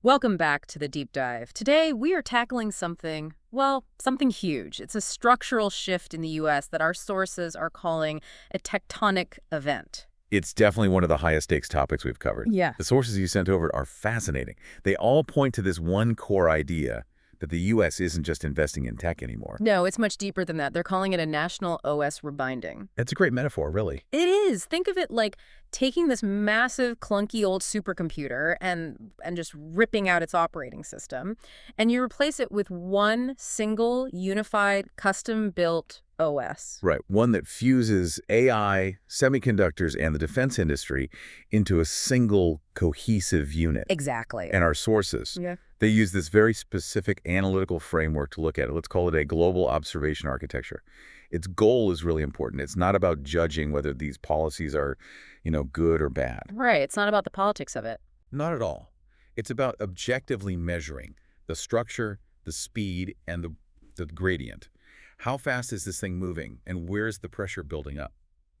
Welcome back to the deep dive. Today, we are tackling something, well, something huge. It's a structural shift in the U.S. that our sources are calling a tectonic event. It's definitely one of the highest stakes topics we've covered. Yeah. The sources you sent over are fascinating. They all point to this one core idea that the U.S. isn't just investing in tech anymore. No, it's much deeper than that. They're calling it a national OS rebinding. That's a great metaphor, really. It is. Think of it like taking this massive, clunky old supercomputer and just ripping out its operating system, and you replace it with one single, unified, custom-built OS. Right. One that fuses AI, semiconductors, and the defense industry into a single cohesive unit. Exactly. And our sources, they use this very specific analytical framework to look at it. Let's call it a global observation architecture. Its goal is really important. It's not about judging whether these policies are, good or bad. Right. It's not about the politics of it. Not at all. It's about objectively measuring the structure, the speed, and the gradient. How fast is this thing moving, and where's the pressure building up?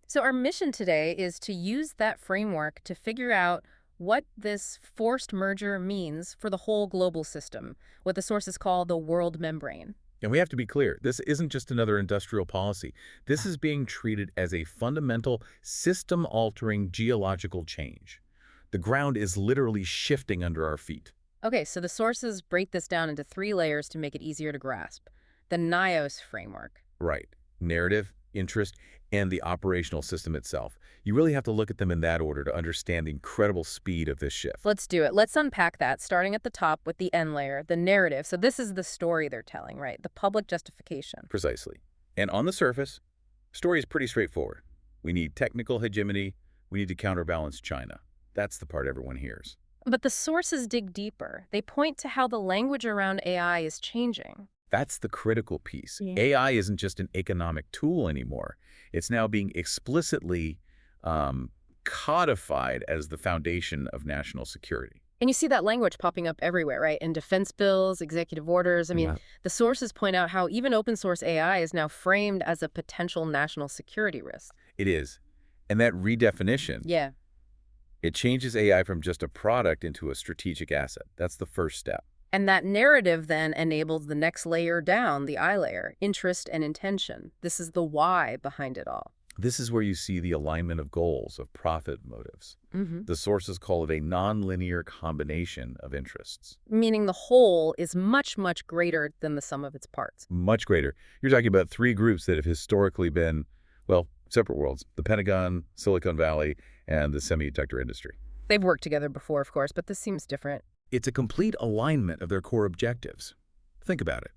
So our mission today is to use that framework to figure out what this forced merger means for the whole global system, what the sources call the world membrane. And we have to be clear, this isn't just another industrial policy. This is being treated as a fundamental, system-altering geological change. The ground is literally shifting under our feet. Okay, so the sources break this down into 3 layers to make it easier to grasp. The NIOS framework. Right. Narrative, interest, and the operational system itself. You really have to look at them in that order to understand the incredible speed of this shift. Let's do it. Let's unpack that, starting at the top with the N layer, the narrative. So this is the story they're telling, right? The public justification. Precisely. And on the surface, story is pretty straightforward. We need technical hegemony. We need to counterbalance China. That's the part everyone hears. But the sources dig deeper. They point to how the language around AI is changing. That's the critical piece. AI isn't just an economic tool anymore. It's now being explicitly codified as the foundation of national security. And you see that language popping up everywhere, right? In defense bills, executive orders. The sources point out how even open source AI is now framed as a potential national security risk. It is. And that redefinition, it changes AI from just a product into a strategic asset. That's the first step. And that narrative then enables the next layer down, the I layer, interest and intention. This is the why behind it all. This is where you see the alignment of goals, of profit motives. The sources call it a nonlinear combination of interests. Meaning the whole is much, much greater than the sum of its parts. Much greater. You're talking about 3 groups that have historically been, well, separate worlds. The Pentagon, Silicon Valley, and the semiconductor industry. They've worked together before, of course, but this seems different. It's a complete alignment of their core objectives. Think about it.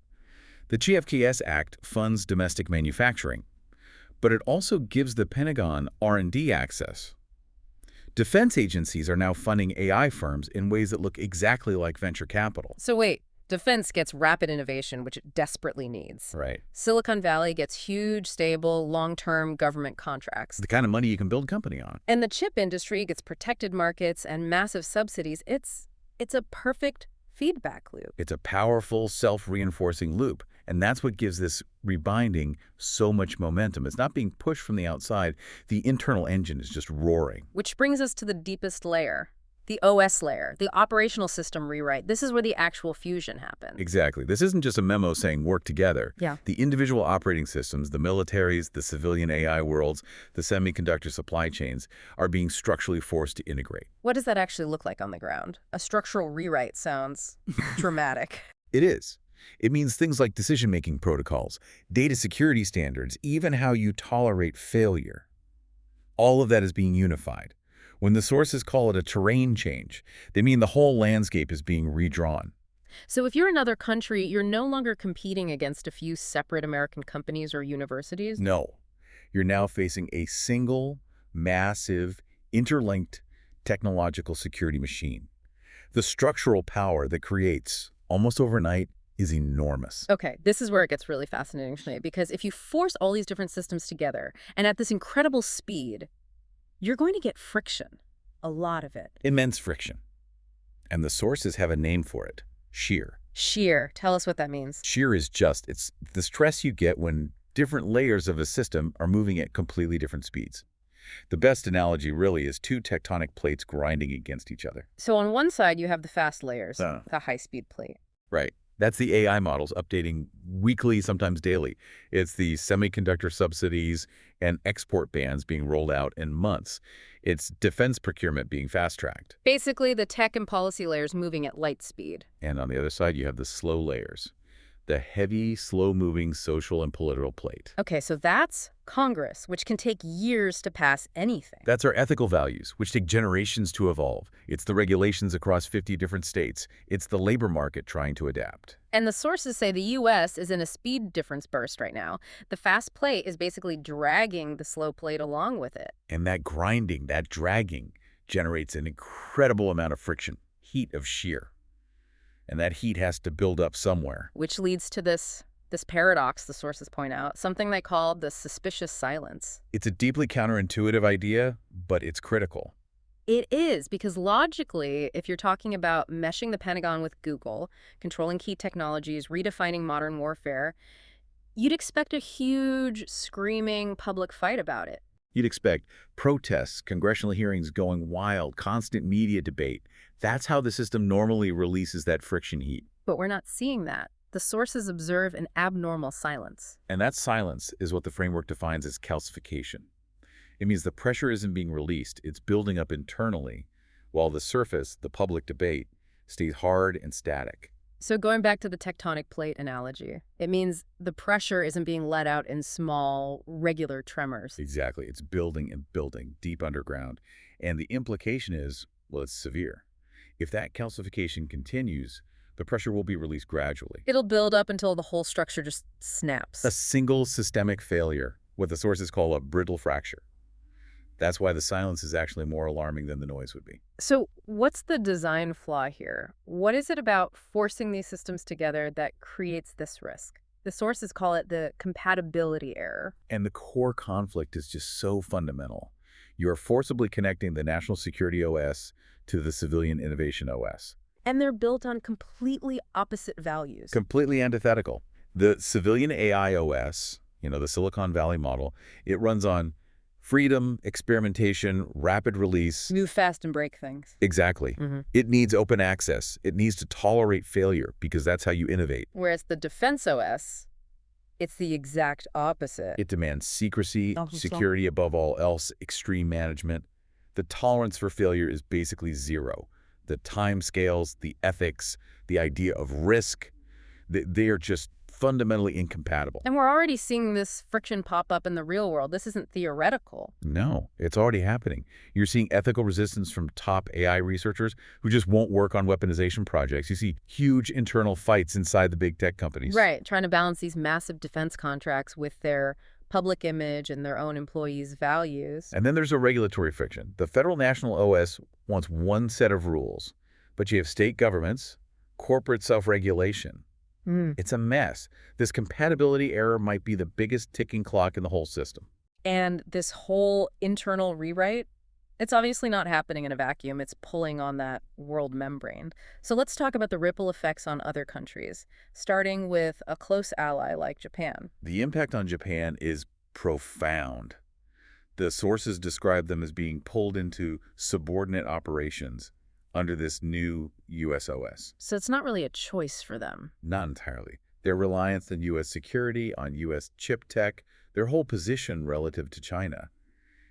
The GFKS Act funds domestic manufacturing, but it also gives the Pentagon R&D access. Defense agencies are now funding AI firms in ways that look exactly like venture capital. So wait, defense gets rapid innovation, which it desperately needs. Right. Silicon Valley gets huge, stable, long-term government contracts. The kind of money you can build a company on. And the chip industry gets protected markets and massive subsidies. It's a perfect feedback loop. It's a powerful, self-reinforcing loop, and that's what gives this rebinding so much momentum. It's not being pushed from the outside. The internal engine is just roaring. Which brings us to the deepest layer, the OS layer, the operational system rewrite. This is where the actual fusion happens. Exactly. This isn't just a memo saying work together. The individual operating systems, the militaries, the civilian AI worlds, the semiconductor supply chains are being structurally forced to integrate. What does that actually look like on the ground? A structural rewrite sounds dramatic. It is. It means things like decision-making protocols, data security standards, even how you tolerate failure. All of that is being unified. When the sources call it a terrain change, they mean the whole landscape is being redrawn. So if you're another country, you're no longer competing against a few separate American companies or universities? No. You're now facing a single, massive, interlinked technological security machine. The structural power that creates, almost overnight, is enormous. Okay, this is where it gets really fascinating for me, because if you force all these different systems together, and at this incredible speed, you're going to get friction, a lot of it. Immense friction. And the sources have a name for it, shear. Shear. Tell us what that means. Shear is it's the stress you get when different layers of a system are moving at completely different speeds. The best analogy really is two tectonic plates grinding against each other. So on one side, you have the fast layers, Uh, the high-speed plate. right. That's the AI models updating weekly, sometimes daily. It's the semiconductor subsidies and export bans being rolled out in months. It's defense procurement being fast-tracked. Basically, the tech and policy layers moving at light speed. And on the other side, you have the slow layers, the heavy, slow-moving social and political plate. Okay, so that's Congress, which can take years to pass anything. That's our ethical values, which take generations to evolve. It's the regulations across 50 different states. It's the labor market trying to adapt. And the sources say the U.S. is in a speed difference burst right now. The fast plate is basically dragging the slow plate along with it. And that grinding, that dragging, generates an incredible amount of friction, heat of shear. And that heat has to build up somewhere. Which leads to this paradox, the sources point out, something they call the suspicious silence. It's a deeply counterintuitive idea, but it's critical. It is, because logically, if you're talking about meshing the Pentagon with Google, controlling key technologies, redefining modern warfare, you'd expect a huge, screaming public fight about it. You'd expect protests, congressional hearings going wild, constant media debate. That's how the system normally releases that friction heat. But we're not seeing that. The sources observe an abnormal silence. And that silence is what the framework defines as calcification. It means the pressure isn't being released, it's building up internally, while the surface, the public debate, stays hard and static. So going back to the tectonic plate analogy, it means the pressure isn't being let out in small, regular tremors. Exactly. It's building and building deep underground. And the implication is, well, it's severe. If that calcification continues, the pressure will be released gradually. It'll build up until the whole structure just snaps. A single systemic failure, what the sources call a brittle fracture. That's why the silence is actually more alarming than the noise would be. So what's the design flaw here? What is it about forcing these systems together that creates this risk? The sources call it the compatibility error. And the core conflict is just so fundamental. You're forcibly connecting the National Security OS to the Civilian Innovation OS. And they're built on completely opposite values. Completely antithetical. The Civilian AI OS, the Silicon Valley model, it runs on freedom, experimentation, rapid release. Move fast and break things. Exactly. It needs open access. It needs to tolerate failure because that's how you innovate. Whereas the Defense OS, it's the exact opposite. It demands secrecy, security above all else, extreme management. The tolerance for failure is basically zero. The time scales, the ethics, the idea of risk, they are just fundamentally incompatible. And we're already seeing this friction pop up in the real world. This isn't theoretical. No, it's already happening. You're seeing ethical resistance from top AI researchers who just won't work on weaponization projects. You see huge internal fights inside the big tech companies. Right, trying to balance these massive defense contracts with their public image and their own employees' values. And then there's a regulatory friction. The federal national OS wants one set of rules, but you have state governments, corporate self-regulation. It's a mess. This compatibility error might be the biggest ticking clock in the whole system. And this whole internal rewrite, it's obviously not happening in a vacuum. It's pulling on that world membrane. So let's talk about the ripple effects on other countries, starting with a close ally like Japan. The impact on Japan is profound. The sources describe them as being pulled into subordinate operations under this new U.S. OS. So it's not really a choice for them. Not entirely. Their reliance on U.S. security, on U.S. chip tech, their whole position relative to China.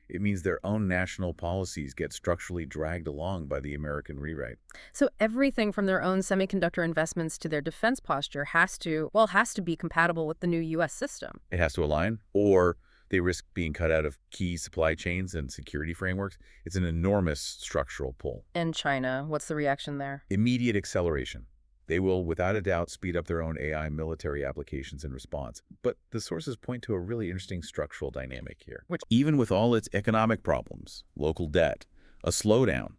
It means their own national policies get structurally dragged along by the American rewrite. So everything from their own semiconductor investments to their defense posture has to be compatible with the new U.S. system. It has to align, or they risk being cut out of key supply chains and security frameworks. It's an enormous structural pull. And China, what's the reaction there? Immediate acceleration. They will, without a doubt, speed up their own AI military applications in response. But the sources point to a really interesting structural dynamic here. Which, even with all its economic problems, local debt, a slowdown,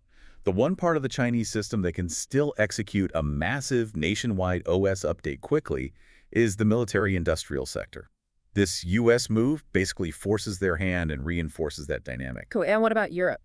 the one part of the Chinese system that can still execute a massive nationwide OS update quickly is the military-industrial sector. This U.S. move basically forces their hand and reinforces that dynamic. Cool. And what about Europe?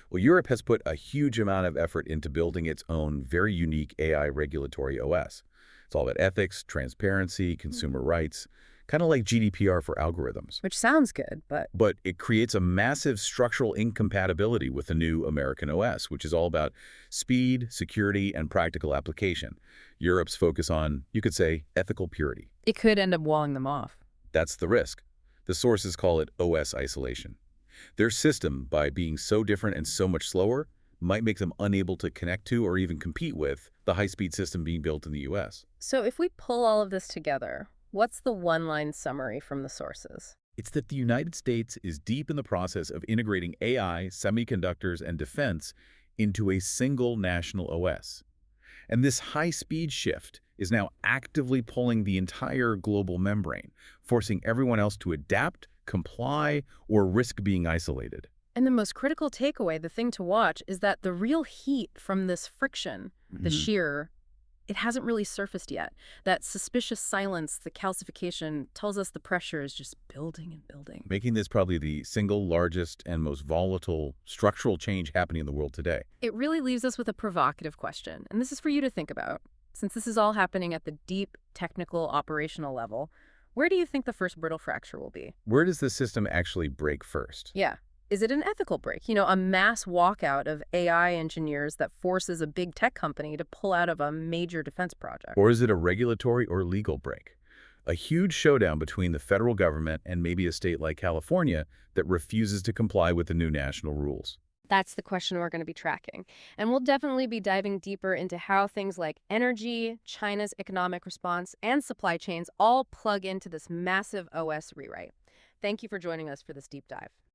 Well, Europe has put a huge amount of effort into building its own very unique AI regulatory OS. It's all about ethics, transparency, consumer rights. kind of like GDPR for algorithms. Which sounds good, but But it creates a massive structural incompatibility with the new American OS, which is all about speed, security, and practical application. Europe's focus on, you could say, ethical purity. it could end up walling them off. That's the risk. The sources call it OS isolation. Their system, by being so different and so much slower, might make them unable to connect to or even compete with the high-speed system being built in the US. So if we pull all of this together, what's the one-line summary from the sources? It's that the United States is deep in the process of integrating AI, semiconductors, and defense into a single national OS. And this high-speed shift is now actively pulling the entire global membrane, forcing everyone else to adapt, comply, or risk being isolated. And the most critical takeaway, the thing to watch, is that the real heat from this friction, the shear, it hasn't really surfaced yet. That suspicious silence, the calcification, tells us the pressure is just building and building. Making this probably the single largest and most volatile structural change happening in the world today. It really leaves us with a provocative question, and this is for you to think about. Since this is all happening at the deep, technical, operational level, where do you think the first brittle fracture will be? Where does the system actually break first? Yeah. Is it an ethical break? A mass walkout of AI engineers that forces a big tech company to pull out of a major defense project? Or is it a regulatory or legal break? A huge showdown between the federal government and maybe a state like California that refuses to comply with the new national rules. That's the question we're going to be tracking. And we'll definitely be diving deeper into how things like energy, China's economic response, and supply chains all plug into this massive OS rewrite. Thank you for joining us for this deep dive.